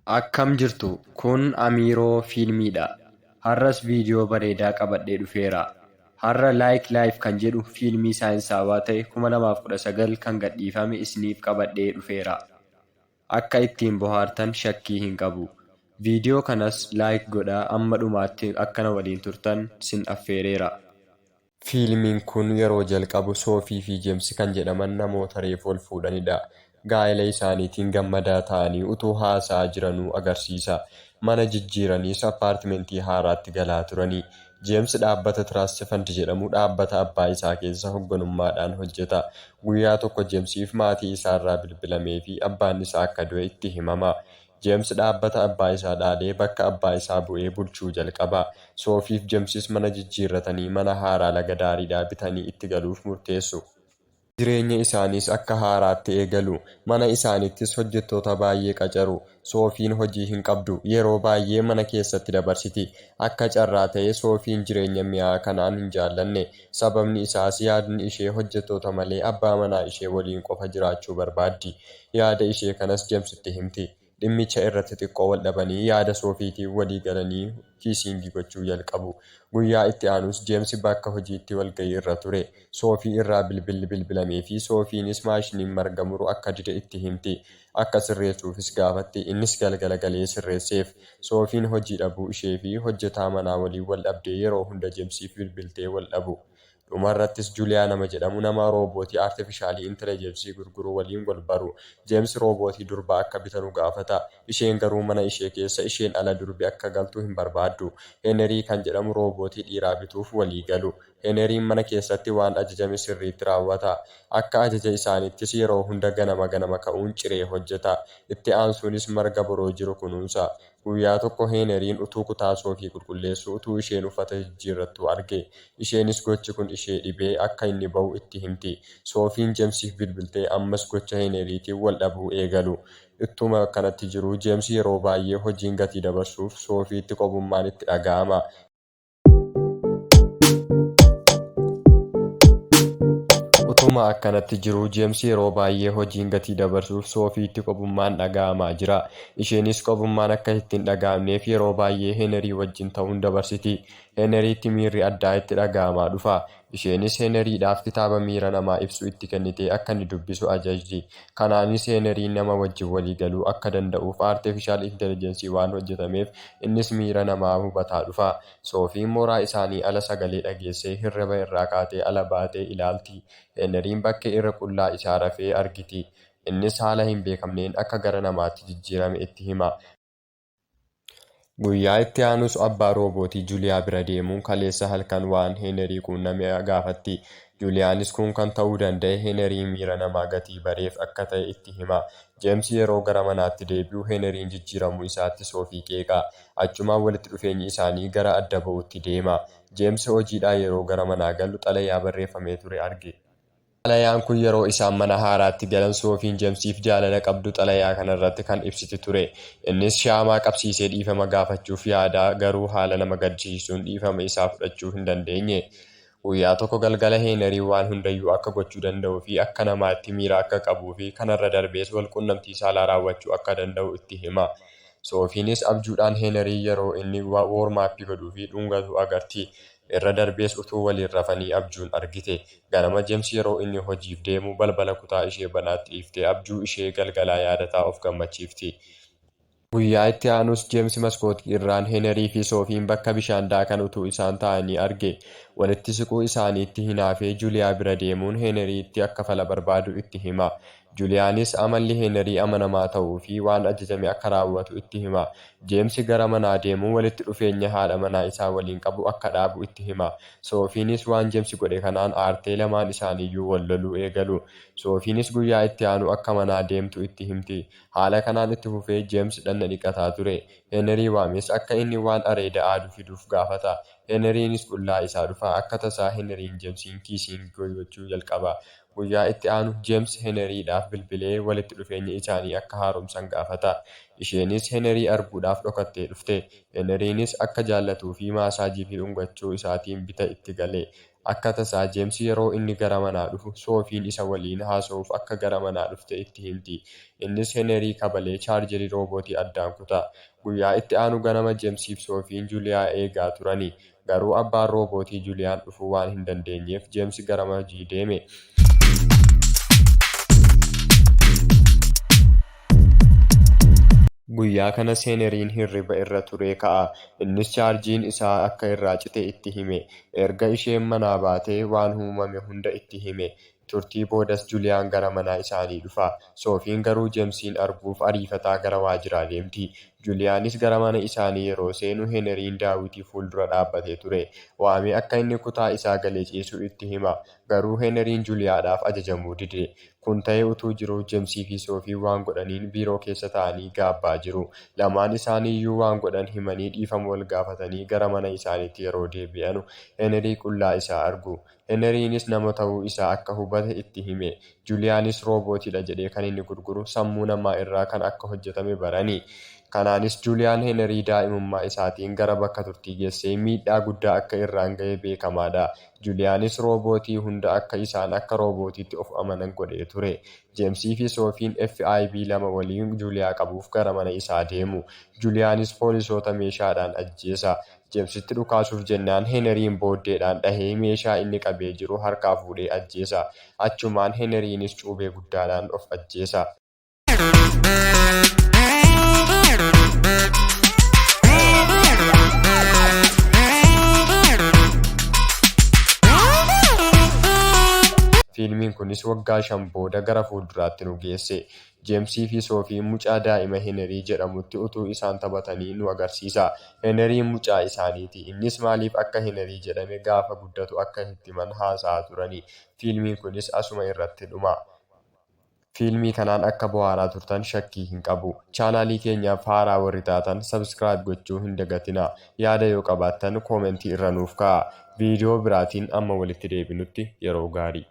Akkam jirtu kun Amiroo Fiilmiidha. Har'as viidiyoo bareedaa qabadhee dhufeera. Har'a Like kan jedhu fiilmii saayinsawaa ta'e 2019 kan gadhiifame isiniif qabadhee dhufeera. Akka ittiin bohaartan shakkii hin qabu. Viidiyoo kanas like godhaa amma dhumaatti akka na waliin turtan sin affeereera. Fiilmiin kun yeroo jalqabu Soofii fi Jeemsi kan jedhaman namoota reefu ol fuudhanidha. Gaa'ela isaaniitiin gammadaa ta'anii utuu haasa'aa jiranuu agarsiisa. Mana jijjiiraniis appaartimentii haaraatti galaa turanii. Jeemsi dhaabbata Tiraastifand jedhamu dhaabbata abbaa isaa keessa hoogganummaadhaan hojjeta. Guyyaa tokko Jeemsiif maatii isaarraa bilbilamee fi abbaan isaa akka du'e itti himama. Jeemsi dhaabbata abbaa isaa dhaadhee bakka abbaa isaa bu'ee bulchuu jalqaba. Soofiif Jeemsis mana jijjiirratanii mana haaraa laga daariidhaa bitanii itti galuuf murteessu. Jireenya isaaniis akka haaraatti eegalu. Mana isaaniittis hojjettoota baay'ee qacaru. Soofiin hojii hin qabdu. Yeroo baay'ee mana keessatti dabarsiti. Akka carraa ta'e Soofiin jireenya mi'aa kanaan hin jaallanne. Sababni isaas yaadni ishee hojjettoota malee abbaa manaa ishee waliin qofa jiraachuu barbaaddi. Yaada ishee kanas Jeemsitti himti. Dhimmicha irratti xiqqoo wal dhabanii yaada Soofiitiin walii galanii kiisiingii gochuu jalqabu. Guyyaa itti aanus Jeemsi bakka hojiitti walga'ii irra ture. Soofii irraa bilbilli bilbilamee fi Soofiinis maashiniin marga muru akka dide itti himti. Akka sirreessuufis gaafatti innis galgala galee sirreesseef. Soofiin hojii dhabuu ishee fi hojjetaa manaa waliin wal dhabdee yeroo hunda Jeemsiif bilbiltee wal dhabu. Dhumarrattis Juuliyaa nama jedhamu nama roobootii aartifishaalii intelligensii gurguru waliin wal baru. Jeemsi roobootii durbaa akka bitanu gaafata. Isheen garuu mana ishee keessa isheen ala durbi akka galtu hin barbaaddu. Heenerii kan jedhamu roobootii dhiiraa bituuf walii galu. Heeneriin mana keessatti waan ajajame sirriitti raawwata. Akka ajaja isaaniittis yeroo hunda ganama ka'uun ciree hojjeta. Itti aansuunis marga boroo jiru kunuunsa. Guyyaa tokko Heeneriin utuu kutaa Soofii qulqulleessu utuu isheen uffata jijjiirrattu arge. Isheenis gochi kun ishee dhibee akka inni ba'u itti himti. Soofiin Jeemsiif bilbiltee ammas gocha Heeneriitiin wal dhabuu eegalu. Ittuma kanatti jiru Jeemsi yeroo baay'ee hojiin gatii dabarsuuf Soofiitti qobummaan itti dhaga'ama. Utuma akkanatti jiru Jeemsi yeroo baay'ee hojiin gatii dabarsuuf Soofiitti qobummaan dhaga'amaa jira. Isheenis qobummaan akka ittiin dhaga'amneef yeroo baay'ee Heenerii wajjin ta'uun dabarsiti. Heeneriitti miirri addaa itti dhaga'amaa dhufa. Isheenis Heeneriidhaaf kitaaba miira namaa ibsu itti kennitee akka inni dubbisu ajajji. Kanaanis Heeneriin nama wajjin walii galuu akka danda'uuf aartifishaal intelligensii waan hojjetameef innis miira namaa hubataa dhufa. Soofiin mooraa isaanii ala sagalee dhageessee hirriba irraa kaatee ala baatee ilaalti. Heeneriin bakkee irra qullaa isaa rafee argiti. Innis haala hin beekamneen akka gara namaatti jijjiirame itti hima. Guyyaa itti aanus abbaa roobootii Juuliyaa bira deemuun kaleessa halkan waan Heenerii quunname gaafatti. Juuliyaanis kun kan ta'uu danda'e Heenerii miira namaa gatii bareef akka ta'e itti hima. Jeemsi yeroo gara manaatti deebi'u Heeneriin jijjiiramuu isaatti Soofii qeeqa. Achumaan walitti dhufeenyi isaanii gara adda ba'uutti deema. Jeemsi hojiidhaa yeroo gara manaa galu xalayaa barreeffamee ture arge. Xalayaan kun yeroo isaan mana haaraatti galan Soofiin Jeemsiif jaalala qabdu xalayaa kanarratti kan ibsiti ture. Innis shaamaa qabsiisee dhiifama gaafachuuf yaada garuu haala nama gaddisiisuun dhiifama isaa fudhachuu hin dandeenye. Guyyaa tokko galgala Heenerii waan hundayyuu akka gochuu danda'uu fi akka namaatti miira akka qabuu fi kanarra darbees walqunnamtii saalaa raawwachuu akka danda'u itti hima. Soofiinis abjuudhaan Heenerii yeroo inni woormaappii godhuu fi dhungatu agarti. Irra darbees utuu waliin rafanii abjuun argite. Ganama Jeemsi yeroo inni hojiif deemu balbala kutaa ishee banaatti dhiiftee abjuu ishee galgalaa yaadataa of gammachiifti. Guyyaa itti aanus Jeemsi maskootii irraan Heenerii fi Soofiin bakka bishaan daakan utuu isaan taa'anii arge. Walitti siquu isaaniitti hinaafee Juuliyaa bira deemuun Heeneriitti akka fala barbaadu itti hima. Juuliyaanis amalli Heenerii amanamaa ta'uu fi waan ajajame akka raawwatu itti hima. Jeemsi gara manaa deemuun walitti dhufeenya haadha manaa isaa waliin qabu akka dhaabu itti hima. Soofiinis waan Jeemsi godhe kanaan aartee lamaan isaaniiyyuu wal loluu eegalu. Soofiinis guyyaa itti aanu akka manaa deemtu itti himti. Haala kanaan itti fufee Jeemsi dhanna dhiqataa ture. Heenerii waames akka inni waan areeda aadu fiduuf gaafata. Heeneriinis qullaa isaa dhufa. Akka tasaa Heeneriin Jeemsiin kiisiingii gochuu jalqaba. Guyyaa itti aanu Jeemsi Heeneriidhaaf bilbilee walitti dhufeenya isaanii akka haaromsan gaafata. Isheenis Heenerii arguudhaaf dhokattee dhufte. Heeneriinis akka jaallatuu fi maasaajii fi dhungachuu isaatiin bita itti gale. Akka tasaa Jeems yeroo inni gara manaa dhufu Soofiin isa waliin haasa'uuf akka gara manaa dhufte itti himti. Innis Heenerii kabalee chaarjerii roobootii addaan kuta. Guyyaa itti aanu ganama Jeemsiif Soofiin Juuliyaa eegaa turani. Garuu abbaan roobootii Juuliyaan dhufuu waan hin dandeenyeef Jeems gara hojii deeme. Guyyaa kana Heeneriin hirriba irra ture ka'a. Innis chaarjiin isaa akka irraa cite itti hime. Erga isheen manaa baatee waan uumame hunda itti hime. Turtii boodas Juuliyaan gara mana isaanii dhufa. Soofiin garuu Jeemsiin arguuf ariifataa gara waajjiraa deemti. Juuliyaanis gara mana isaanii yeroo seenu Heeneriin Daawitii fuuldura dhaabbatee ture. Waamee akka inni kutaa isaa galee ciisu itti hima. Garuu Heeneriin Juuliyaadhaaf ajajamuu dide. Kun ta'ee utuu jiruu Jeemsii fi Soofii waan godhaniin biiroo keessa taa'anii gaabbaa jiru. Lamaan isaaniiyyuu waan godhan himanii dhiifama wal gaafatanii gara mana isaaniitti yeroo deebi'anu Heenerii qullaa isaa argu. Heeneriinis nama ta'uu isaa akka hubate itti hime. Juuliyaanis roobootiidha jedhee kan inni gurguru sammuu namaa irraa kan akka hojjetame barani. Kanaanis Juuliyaan Heenerii daa'imummaa isaatiin gara bakka turtii geessee miidhaa guddaa akka irraan ga'e beekamaadha. Juuliyaanis roobootii hunda akka isaan akka roobootiitti of amanan godhee ture. Jeemsii fi Soofiin FIB 2 waliin Juuliyaa qabuuf gara mana isaa deemu. Juuliyaanis poolisoota meeshaadhaan ajjeesa. Jeemsitti dhukaasuuf jennaan Heeneriin booddeedhaan dhahee meeshaa inni qabee jiru harkaa fuudhee ajjeesa. Achumaan Heeneriinis cuubee guddaadhaan of ajjeesa. Fiilmiin kunis waggaa 5 booda gara fuulduraatti nu geesse. Jeemsii fi Soofiin mucaa daa'ima Heenerii jedhamutti utuu isaan taphatanii nu agarsiisa. Heeneriin mucaa isaaniiti. Innis maaliif akka Heenerii jedhame gaafa guddatu akka itti himan haasa'aa turani. Fiilmiin kunis asuma irratti dhuma. Fiilmii kanaan akka bohaaraa turtan shakkii hin qabu. Chaanaalii keenyaaf haaraa warri taatan sabskiraayib gochuu hin dagatinaa. Yaada yoo qabaattan koomentii irra nuuf kaa'a. Viidiyoo biraatiin amma walitti deebinutti yeroo gaarii.